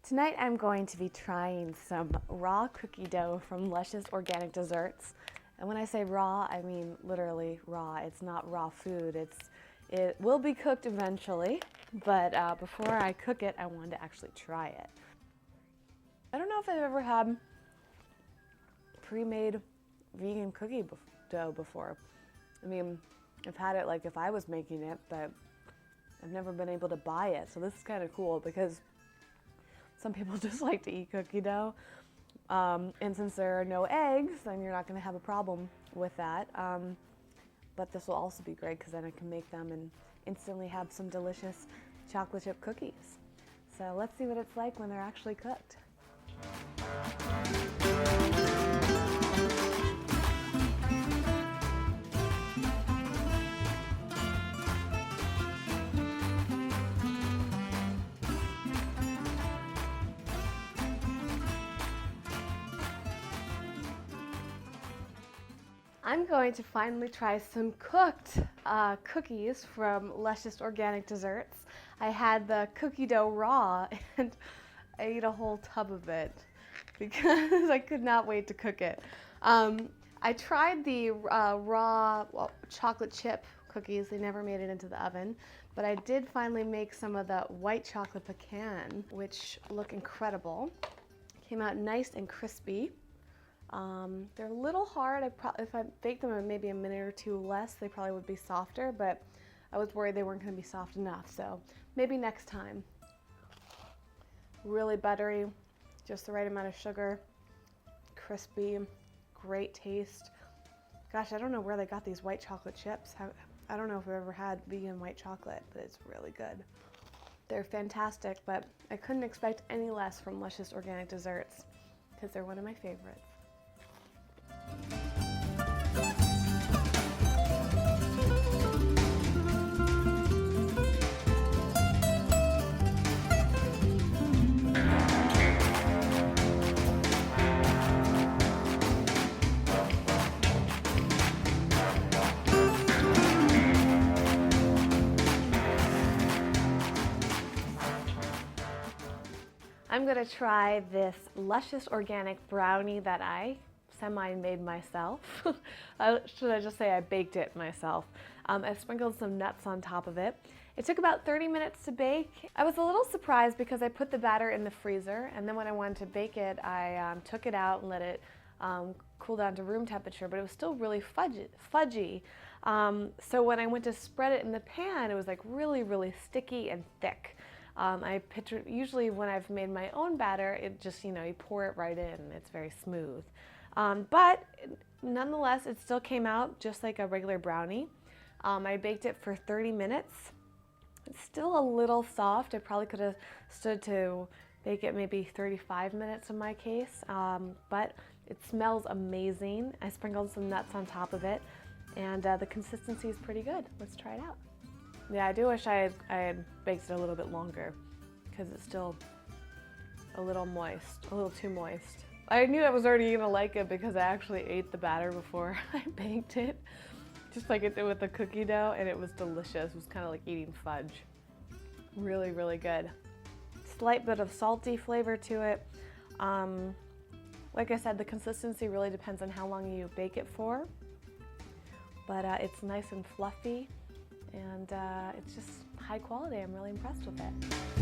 Tonight I'm going to be trying some raw cookie dough from Luscious Organic Desserts. And when I say raw, I mean literally raw. It's not raw food. It will be cooked eventually, but before I cook it, I wanted to actually try it. I don't know if I've ever had pre-made vegan cookie dough before. I mean, I've had it like if I was making it, but I've never been able to buy it. So this is kind of cool because some people just like to eat cookie dough. And since there are no eggs, then you're not going to have a problem with that. But this will also be great because then I can make them and instantly have some delicious chocolate chip cookies. So let's see what it's like when they're actually cooked. I'm going to finally try some cooked cookies from Luscious Organic Desserts. I had the cookie dough raw and I ate a whole tub of it because I could not wait to cook it. I tried the raw chocolate chip cookies. They never made it into the oven, but I did finally make some of the white chocolate pecan, which look incredible. Came out nice and crispy. They're a little hard. If I baked them maybe a minute or two less, they probably would be softer, but I was worried they weren't going to be soft enough, so maybe next time. Really buttery, just the right amount of sugar, crispy, great taste. Gosh, I don't know where they got these white chocolate chips. I don't know if I've ever had vegan white chocolate, but it's really good. They're fantastic, but I couldn't expect any less from Luscious Organic Desserts because they're one of my favorites. I'm going to try this Luscious Organic Brownie that I semi-made myself. Should I just say I baked it myself? I sprinkled some nuts on top of it. It took about 30 minutes to bake. I was a little surprised because I put the batter in the freezer, and then when I wanted to bake it, I took it out and let it cool down to room temperature, but it was still really fudgy. So when I went to spread it in the pan, it was like really, really sticky and thick. I picture usually when I've made my own batter, it just, you pour it right in and it's very smooth. But nonetheless, it still came out just like a regular brownie. I baked it for 30 minutes. It's still a little soft. I probably could have stood to bake it maybe 35 minutes in my case, but it smells amazing. I sprinkled some nuts on top of it, and the consistency is pretty good. Let's try it out. Yeah, I do wish I had baked it a little bit longer because it's still a little moist, a little too moist. I knew I was already gonna like it because I actually ate the batter before I baked it, just like I did with the cookie dough, and it was delicious. It was kind of like eating fudge. Really, really good. Slight bit of salty flavor to it. Like I said, the consistency really depends on how long you bake it for, but it's nice and fluffy. And it's just high quality. I'm really impressed with it.